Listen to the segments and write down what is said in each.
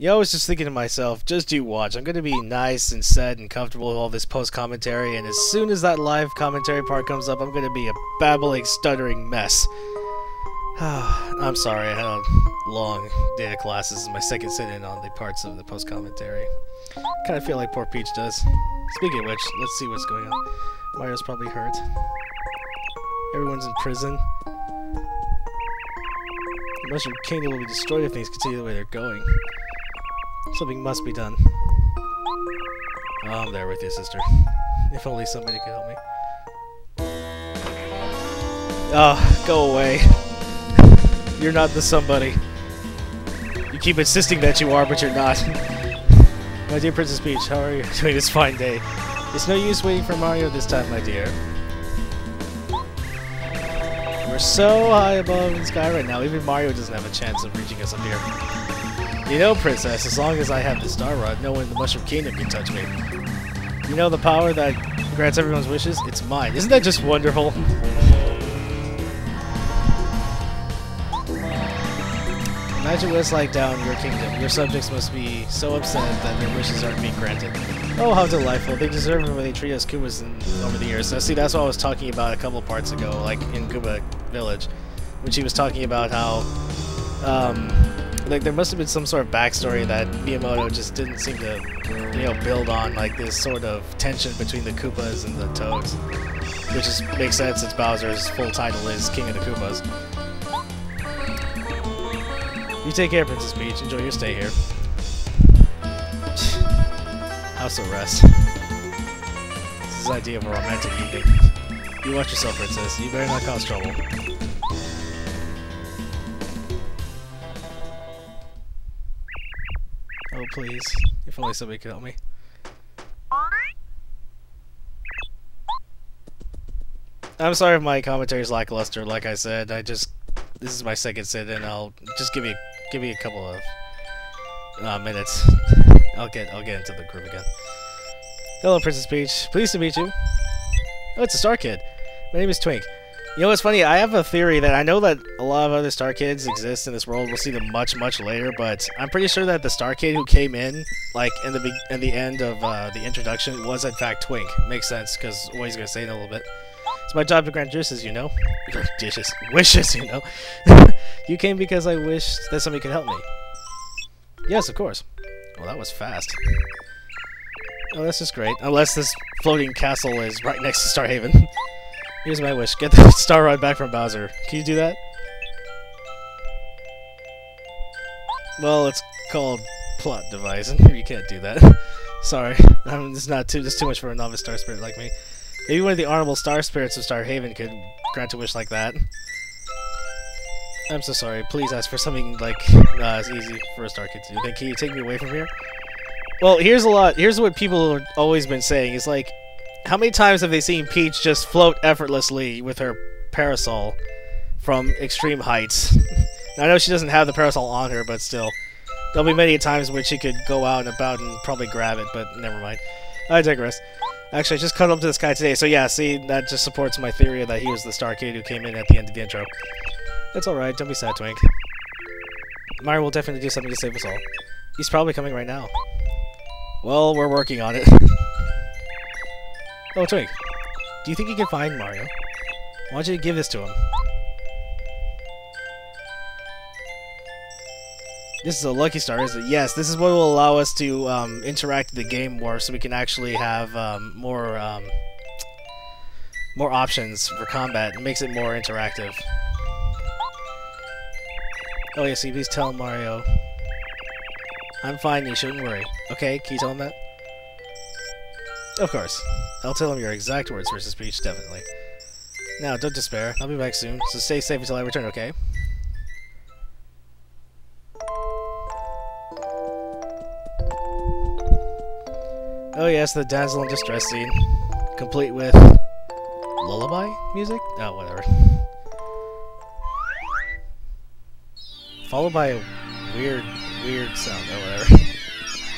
I was just thinking to myself, just you watch. I'm gonna be nice and sad and comfortable with all this post-commentary, and as soon as that live commentary part comes up, I'm gonna be a babbling, stuttering mess. I'm sorry, I had a long day of classes. This is my second sit-in on the parts of the post-commentary. Kind of feel like poor Peach does. Speaking of which, let's see what's going on. Mario's probably hurt. Everyone's in prison. The Mushroom Kingdom will be destroyed if things continue the way they're going. Something must be done. Oh, I'm there with you, sister. If only somebody could help me. Oh, go away. You're not the somebody. You keep insisting that you are, but you're not. My dear Princess Peach, how are you doing this fine day? It's no use waiting for Mario this time, my dear. We're so high above the sky right now, even Mario doesn't have a chance of reaching us up here. You know, Princess, as long as I have the Star Rod, no one in the Mushroom Kingdom can touch me. You know the power that grants everyone's wishes? It's mine. Isn't that just wonderful? Imagine what it's like down in your kingdom. Your subjects must be so upset that their wishes aren't being granted. Oh, how delightful. They deserve it when they treat us Koopas over the years. So, see, that's what I was talking about a couple parts ago, like in Koopa Village, when she was talking about how, like, there must have been some sort of backstory that Miyamoto just didn't seem to, build on, like, this sort of tension between the Koopas and the Toads. Which just makes sense since Bowser's full title is King of the Koopas. You take care, Princess Peach. Enjoy your stay here. House of rest. This is the idea of a romantic evening. You watch yourself, Princess. You better not cause trouble. Oh, please. If only somebody could help me. I'm sorry if my commentary is lackluster. Like I said, this is my second sit, and I'll just give me a couple of minutes. I'll get into the groove again. Hello, Princess Peach. Pleased to meet you. Oh, it's a Star Kid. My name is Twink. You know what's funny? I have a theory that I know that a lot of other Star Kids exist in this world. We'll see them much later, but I'm pretty sure that the Star Kid who came in, like in the end of the introduction, was in fact Twink. Makes sense because what he's gonna say in a little bit. It's my job to grant wishes, you know. Wishes, you know. You came because I wished that somebody could help me. Yes, of course. Well, that was fast. Oh, that's just great. Unless this floating castle is right next to Star Haven. Here's my wish. Get the Star Rod back from Bowser. Can you do that? Well, it's called plot device, and you can't do that. Sorry. It's too much for a novice Star Spirit like me. Maybe one of the honorable Star Spirits of Star Haven could grant a wish like that. I'm so sorry. Please ask for something like as easy for a Star Kid to do. Then can you take me away from here? Well, here's what people have always been saying. Is like, how many times have they seen Peach just float effortlessly with her parasol from extreme heights? Now, I know she doesn't have the parasol on her, but still. There'll be many times when she could go out and about and probably grab it, but never mind. I digress. Actually, I just cut up to this guy today, so yeah, see, that just supports my theory that he was the Star Kid who came in at the end of the intro. That's alright, don't be sad, Twink. Mario will definitely do something to save us all. He's probably coming right now. Well, we're working on it. Oh, Twink, do you think you can find Mario? Why don't you give this to him? This is a Lucky Star, isn't it? Yes, this is what will allow us to interact with the game more, so we can actually have more options for combat. It makes it more interactive. Oh yeah, see, please tell Mario. I'm fine, you shouldn't worry. Okay, can you tell him that? Of course. I'll tell him your exact words, Princess Peach, definitely. Now, don't despair. I'll be back soon, so stay safe until I return, okay? Oh yes, the damsel in distress scene. Complete with lullaby music? Oh, whatever. Followed by a weird sound, or whatever.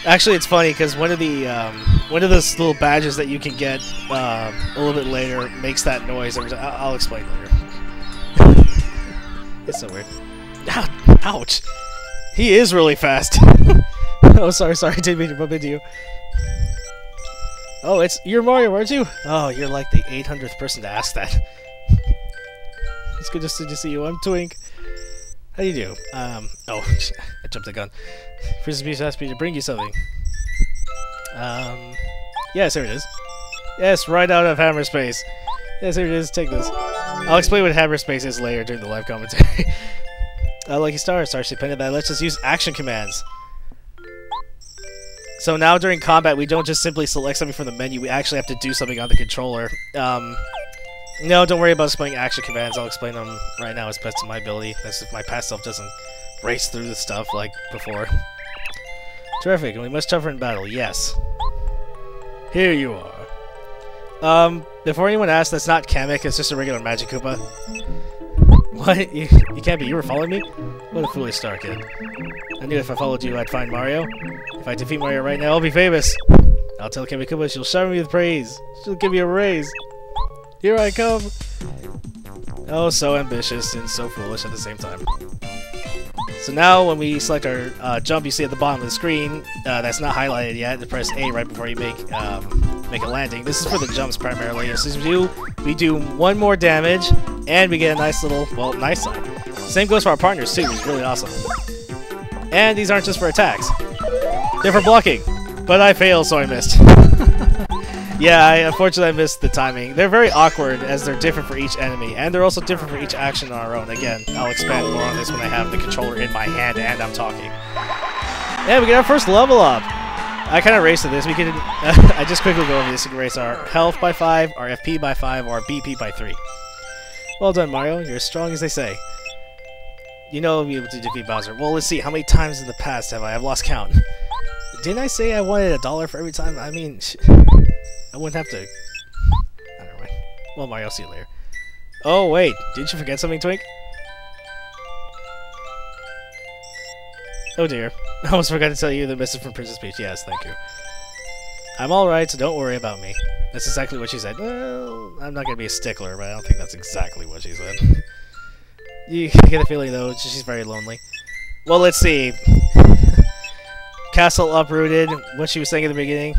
Actually, it's funny because one of those little badges that you can get a little bit later makes that noise. I'll explain later. It's so weird. Ouch! He is really fast. Oh, sorry, didn't mean to bump into you. Oh, you're Mario, aren't you? Oh, you're like the 800th person to ask that. It's good to see you. I'm Twink. How do you do? Oh, I jumped the gun. Princess Peach asked me to bring you something. Yes, here it is. Yes, right out of Hammer Space. Yes, here it is. Take this. I'll explain what Hammer Space is later during the live commentary. Lucky Star, Starship Pendant, that lets us use action commands. So now during combat, we don't just simply select something from the menu, we actually have to do something on the controller. No, don't worry about explaining action commands. I'll explain them right now as best to my ability. That's if my past self doesn't race through the stuff like before. Terrific, and we must tougher in battle, yes. Here you are. Before anyone asks, that's not Kamek, it's just a regular Magic Koopa. What? You can't be, you were following me? What a foolish star, kid. I knew if I followed you, I'd find Mario. If I defeat Mario right now, I'll be famous. I'll tell Kamek Koopa she'll shower me with praise. She'll give me a raise. Here I come! Oh, so ambitious and so foolish at the same time. So now, when we select our jump, you see at the bottom of the screen, that's not highlighted yet, to press A right before you make a landing. This is for the jumps primarily. As we do one more damage, and we get a nice little, well, nice sign. Same goes for our partners too, which is really awesome. And these aren't just for attacks. They're for blocking. But I failed, so I missed. Yeah, unfortunately I missed the timing. They're very awkward as they're different for each enemy, and they're also different for each action on our own. Again, I'll expand more on this when I have the controller in my hand and I'm talking. Yeah, we get our first level up. I kind of raced to this. We can. I just quickly go over this. We can race our health by 5, our FP by 5, or our BP by 3. Well done, Mario. You're as strong as they say. You know I'll be able to defeat Bowser. Well, let's see. How many times in the past have I? I've lost count. Didn't I say I wanted $1 for every time? I mean, I wouldn't have to. I don't know. Well, Mario, I'll see you later. Oh, wait. Didn't you forget something, Twink? Oh, dear. I almost forgot to tell you the message from Princess Peach. Yes, thank you. I'm alright, so don't worry about me. That's exactly what she said. Well, I'm not going to be a stickler, but I don't think that's exactly what she said. You get a feeling, though, she's very lonely. Well, let's see. Castle uprooted. What she was saying at the beginning.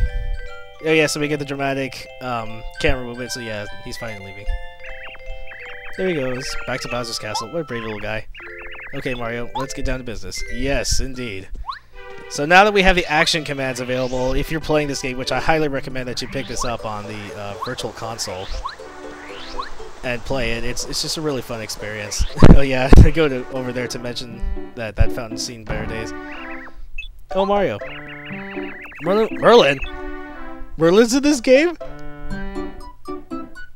Oh yeah, so we get the dramatic camera movement, so yeah, he's finally leaving. There he goes. Back to Bowser's castle. What a brave little guy. Okay, Mario, let's get down to business. Yes, indeed. So now that we have the action commands available, if you're playing this game, which I highly recommend that you pick this up on the Virtual Console and play it, it's just a really fun experience. Oh yeah, I go over there to mention that fountain's seen better days. Oh, Mario. Merlin? Merlin's in this game?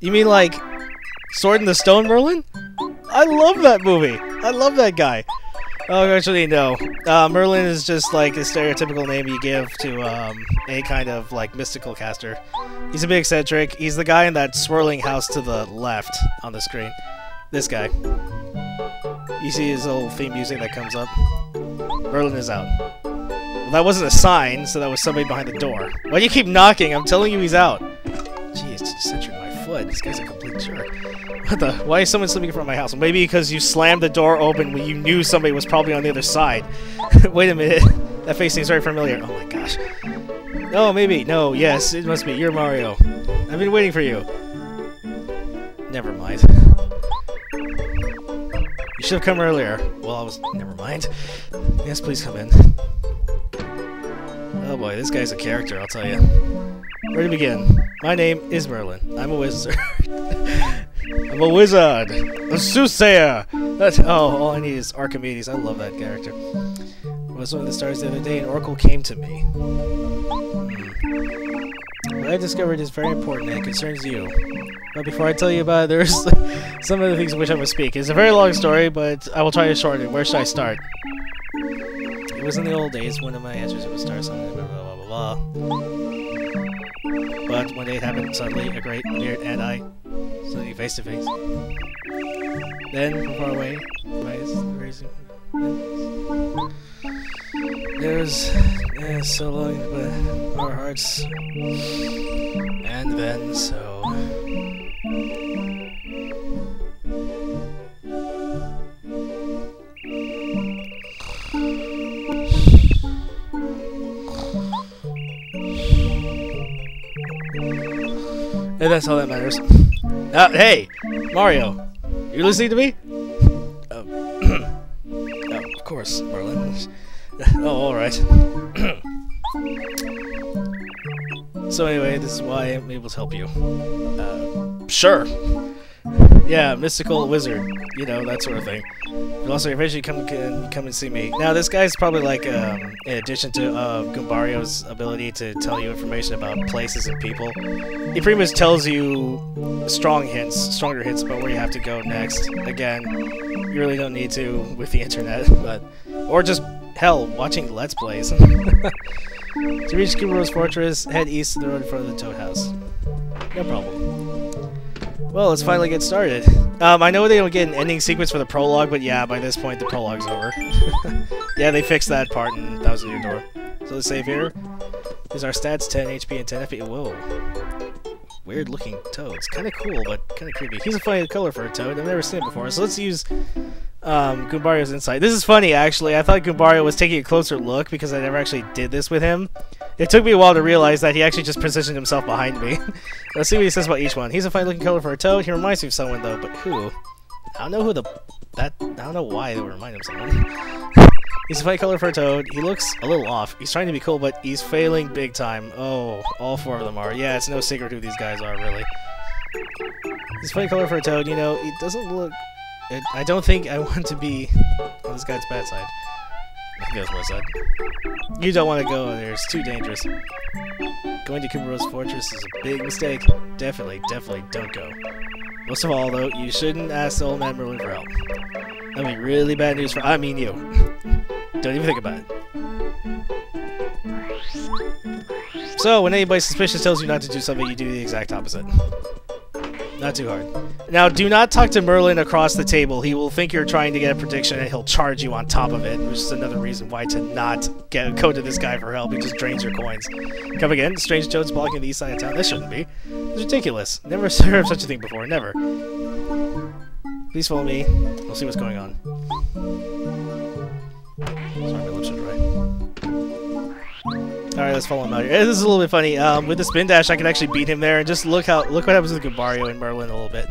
You mean like Sword in the Stone Merlin? I love that movie. I love that guy. Oh, actually, no. Merlin is just like a stereotypical name you give to a kind of like mystical caster. He's a bit eccentric. He's the guy in that swirling house to the left on the screen. This guy. You see his little theme music that comes up? Merlin is out. Well, that wasn't a sign, so that was somebody behind the door. Why do you keep knocking? I'm telling you he's out. Jeez, just centered my foot. This guy's a complete jerk. What the? Why is someone sleeping in front of my house? Well, maybe because you slammed the door open when you knew somebody was probably on the other side. Wait a minute. That face seems very familiar. Oh my gosh. Oh, maybe. No, yes, it must be. You're Mario. I've been waiting for you. Never mind. You should have come earlier. Well, I was... Never mind. Yes, please come in. Oh boy, this guy's a character, I'll tell you. Where to begin? My name is Merlin. I'm a wizard. I'm a wizard! A soothsayer! All I need is Archimedes. I love that character. I was one of the stars the other day, and Oracle came to me. What I discovered is very important and it concerns you. But before I tell you about it, there's some other things in which I must speak. It's a very long story, but I will try to shorten it. Where should I start? It was in the old days. One of my answers would start something blah blah blah blah. But one day it happened suddenly. A great beard and I suddenly face to face. Then from far away, there was so long, but our hearts, and then so. And that's all that matters. Hey! Mario! You're listening to me? Oh, of course, Merlin. Oh, alright. So anyway, this is why I'm able to help you. Sure. Yeah, mystical wizard. You know, that sort of thing. But also, eventually come and see me. Now, this guy's probably like, in addition to Goombario's ability to tell you information about places and people, he pretty much tells you stronger hints about where you have to go next. Again, you really don't need to with the internet, but... Or just, hell, watching Let's Plays. To reach Koopa's fortress, head east to the road in front of the Toad House. No problem. Well, let's finally get started. I know they don't get an ending sequence for the prologue, but yeah, by this point the prologue's over. Yeah, they fixed that part and that was a new door. So let's save here. Here's our stats, 10 HP and 10 FP. Whoa. Weird looking toads. Kinda cool, but kinda creepy. He's a funny color for a toad. I've never seen it before. So let's use Goombario's insight. This is funny, actually. I thought Goombario was taking a closer look because I never actually did this with him. It took me a while to realize that he actually just positioned himself behind me. Let's see what he says about each one. He's a funny looking color for a toad. He reminds me of someone, though, but who? I don't know who I don't know why they would remind him of someone. He's a funny color for a toad. He looks a little off. He's trying to be cool, but he's failing big time. Oh, all four of them are. Yeah, it's no secret who these guys are, really. He's a funny color for a toad. You know, it doesn't look... I don't think I want to be on this guy's bad side. I think that's what I said. You don't want to go there. It's too dangerous. Going to Koopa's fortress is a big mistake. Definitely don't go. Most of all, though, you shouldn't ask the old man Merlin for help. That'd be really bad news for... I mean you. Don't even think about it. So, when anybody suspicious tells you not to do something, you do the exact opposite. Not too hard. Now, do not talk to Merlin across the table. He will think you're trying to get a prediction and he'll charge you on top of it, which is another reason why to not go to this guy for help. He just drains your coins. Come again. Strange toads blocking the east side of town. This shouldn't be. It's ridiculous. Never heard of such a thing before. Never. Please follow me. We'll see what's going on. Sorry, my lips are dry. Alright, let's follow him out here. This is a little bit funny. With the spin dash, I can actually beat him there, and just look what happens with Goombario and Merlin a little bit.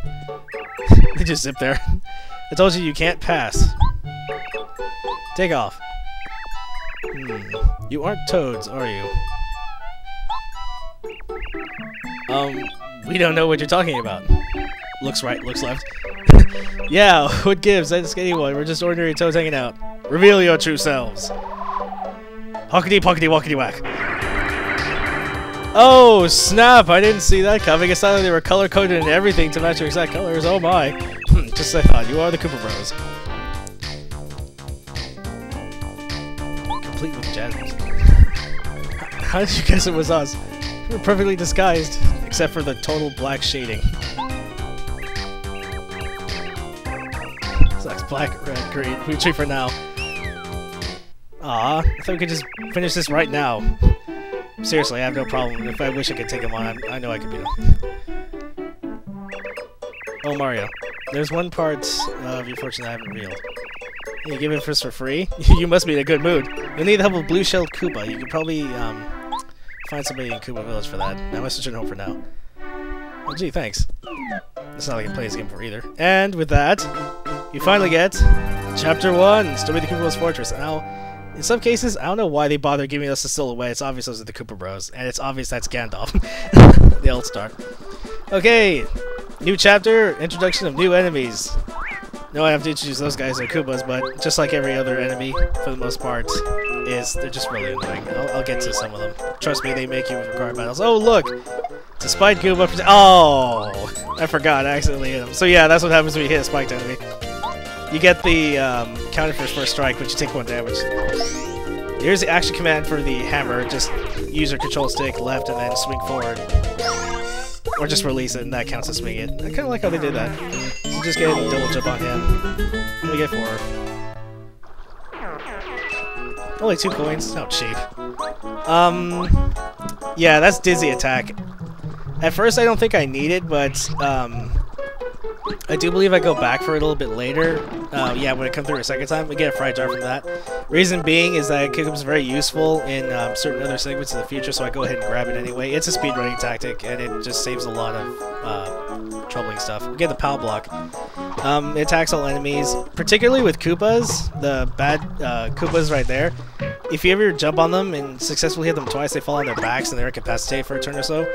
They just zip there. I told you can't pass. Take off. You aren't toads, are you? We don't know what you're talking about. Looks right, looks left. Yeah, what gives? Ask anyone. We're just ordinary toads hanging out. Reveal your true selves. Hockety pockety walkety whack. Oh snap! I didn't see that coming. It sounded like they were color coded and everything to match your exact colors. Oh my! Just as I thought. You are the Koopa Bros. Complete with jazz music. How did you guess it was us? We were perfectly disguised, except for the total black shading. Sucks. Black, red, green. We tree for now. Aw, I thought we could just finish this right now. Seriously, I have no problem. If I wish I could take him on, I know I could beat him. Oh, Mario. There's one part of your fortune that I haven't revealed. You give it for free? You must be in a good mood. You'll need the help of blue-shelled Koopa. You could probably find somebody in Koopa Village for that. I must return home for now. Oh, gee, thanks. It's not like I can play this game for either. And with that, you finally get Chapter 1, Story of the Koopa's Fortress. Now, in some cases, I don't know why they bother giving us the silhouette. It's obvious those are the Koopa Bros, and it's obvious that's Gandalf, the old star. Okay, new chapter, introduction of new enemies. No, I have to introduce those guys as Koopas, but just like every other enemy, for the most part, they're just really annoying. I'll get to some of them. Trust me, they make you require battles. Oh, look! Despite Koopa... Oh! I forgot, I accidentally hit him. So yeah, that's what happens when you hit a spiked enemy. You get the counter for his first strike, but you take 1 damage. Here's the action command for the hammer. Just use your control stick left and then swing forward. Or just release it and that counts as swinging it. I kind of like how they did that. So just get a double jump on him. And we get 4. Only 2 coins? How cheap. Yeah, that's Dizzy Attack. At first I don't think I need it, but I do believe I go back for it a little bit later. yeah, when it comes through a second time, we get a fried jar from that. Reason being is that it becomes very useful in certain other segments in the future, so I go ahead and grab it anyway. It's a speedrunning tactic, and it just saves a lot of troubling stuff. We get the POW block. It attacks all enemies, particularly with Koopas, the bad Koopas right there. If you ever jump on them and successfully hit them twice, they fall on their backs and they're incapacitated for a turn or so.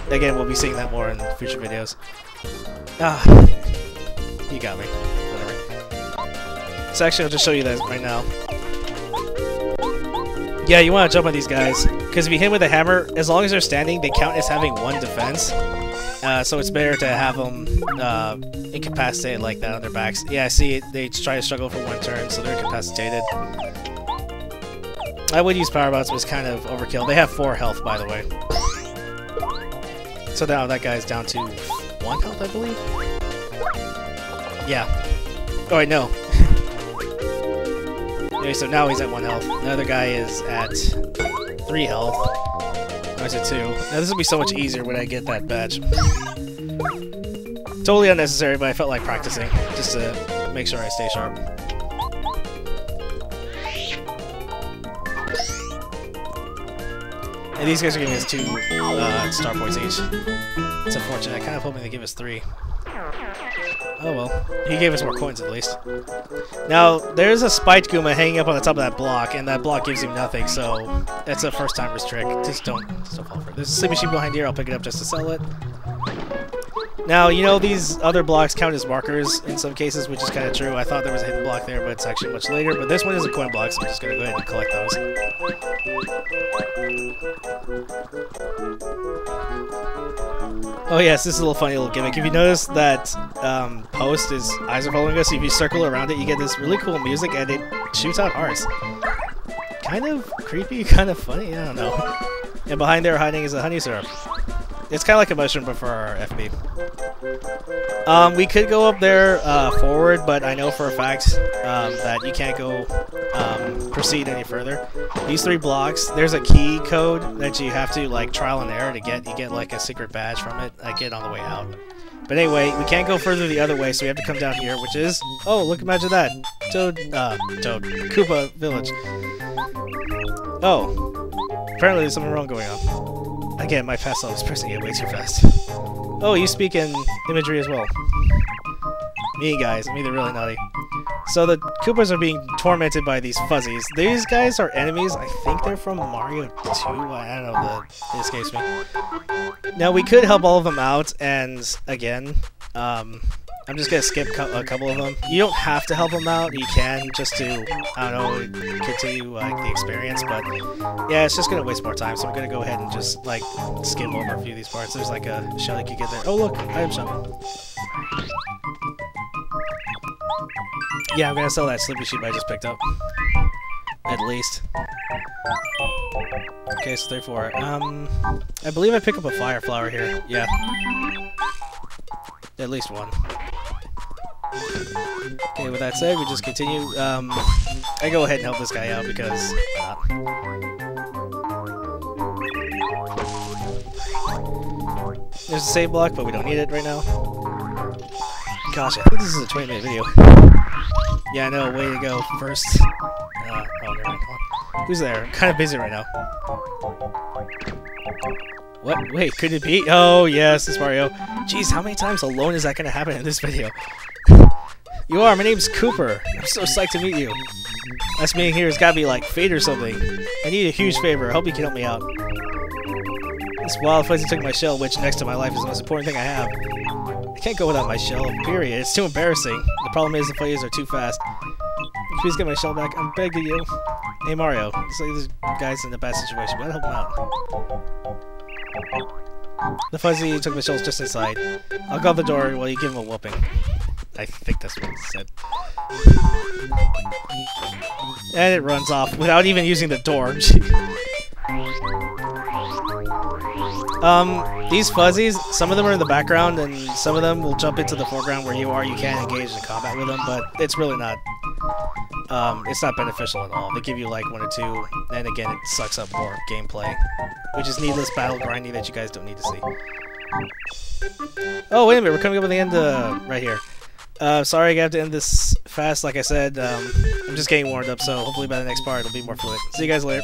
Again, we'll be seeing that more in future videos. Ah, you got me. Whatever. So actually, I'll just show you that right now. Yeah, you want to jump on these guys, because if you hit them with a hammer, as long as they're standing, they count as having 1 defense. So it's better to have them incapacitated like that on their backs. Yeah, I see it. They try to struggle for 1 turn, so they're incapacitated. I would use power bots, but it's kind of overkill. They have 4 health, by the way. So now that guy's down to 1 health, I believe? Yeah. Oh, wait, no. Okay, so now he's at 1 health. The other guy is at 3 health. Or is it 2? Now this will be so much easier when I get that badge. Totally unnecessary, but I felt like practicing, just to make sure I stay sharp. And these guys are giving us 2 star points each. It's unfortunate. I kind of hoping they give us 3. Oh well. He gave us more coins at least. Now, there's a spiked Goomba hanging up on the top of that block, and that block gives him nothing, so that's a first timer's trick. Just don't fall for it. There's a sleeping sheep behind here. I'll pick it up just to sell it. Now, you know, these other blocks count as markers in some cases, which is kind of true. I thought there was a hidden block there, but it's actually much later. But this one is a coin block, so I'm just going to go ahead and collect those. Oh yes, this is a little funny little gimmick. If you notice that post, his eyes are following us, so if you circle around it, you get this really cool music, and it shoots out hearts. Kind of creepy, kind of funny, I don't know. And behind there hiding is a honey syrup. It's kind of like a mushroom, but for our FB. We could go up there forward, but I know for a fact that you can't go proceed any further. These 3 blocks, there's a key code that you have to like trial and error to get. You get like a secret badge from it. I get on the way out. But anyway, we can't go further the other way, so we have to come down here, which is, oh look, imagine that, Koopa Village. Oh, apparently there's something wrong going on. Again, my fast self is pressing it way too fast. Oh, you speak in imagery as well. Me, guys. I'm either really naughty. So the Koopas are being tormented by these fuzzies. These guys are enemies. I think they're from Mario 2. I don't know. It escapes me. Now, we could help all of them out, and again, I'm just going to skip a couple of them. You don't have to help them out. You can just to, I don't know, continue like the experience, but yeah, it's just going to waste more time, so I'm going to go ahead and just like skim over a few of these parts. There's like a shell you could get there. Oh look, item shop. Yeah, I'm going to sell that sleepy sheep I just picked up. At least. Okay, so therefore, I believe I pick up a fire flower here. Yeah. At least 1. Okay, with that said, we just continue. I go ahead and help this guy out because why not? There's a save block, but we don't need it right now. Gosh, I think this is a 20-minute video. Yeah, I know, way to go. First. Oh, never mind. Who's there? I'm kind of busy right now. What? Wait, could it be? Oh, yes, it's Mario. Jeez, how many times alone is that going to happen in this video? You are. My name's Cooper. I'm so psyched to meet you. Us being here has got to be like fate or something. I need a huge favor. I hope you can help me out. This wild fuzzy took my shell, which next to my life is the most important thing I have. I can't go without my shell, period. It's too embarrassing. The problem is the fuzzies are too fast. Please get my shell back. I'm begging you. Hey, Mario. Looks like this guy's in a bad situation, but I'll help him out. The fuzzy took the shells just inside. I'll guard the door while you give him a whooping. I think that's what it said. And it runs off without even using the door. These fuzzies, some of them are in the background, and some of them will jump into the foreground where you are. You can engage in combat with them, but it's really not. It's not beneficial at all. They give you like 1 or 2, and again, it sucks up more gameplay, which is needless battle grinding that you guys don't need to see. Oh, wait a minute, we're coming up at the end, right here. Sorry I have to end this fast. Like I said, I'm just getting warmed up, so hopefully by the next part it'll be more fluid. See you guys later.